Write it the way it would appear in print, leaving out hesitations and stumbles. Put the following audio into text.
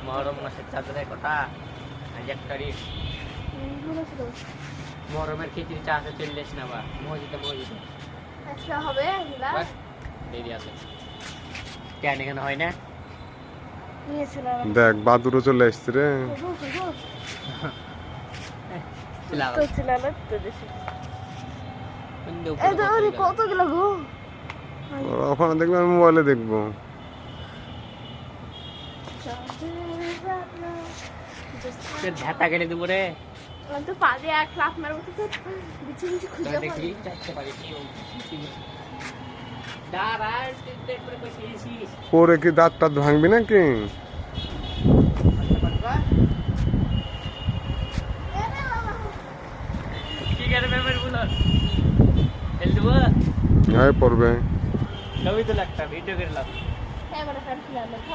মহরম মাসের চাঁদের কথা আজ 1 তারিখ মহরমের খিচুড়ি চা আছে চল্লিশ না বা মসজিদে আচ্ছা হবে দেরি আছে কেন এখানে হয় না দেখ বাদুরও চলে আসছে রে কতগুলো গো ওখানে দেখবো আমি মোবাইলে দেখবো ঝাঁটা কেটে দেবো রে তো পাদে এক লাফ মারবো তো বিছি বিছি খুঁজে দেখি চাইতে পারি পরে কি দাঁত টাত ভাঙবি নাকি হ্যাঁ পড়বে ছবি তো লাগতা ভিডিও করে লাগ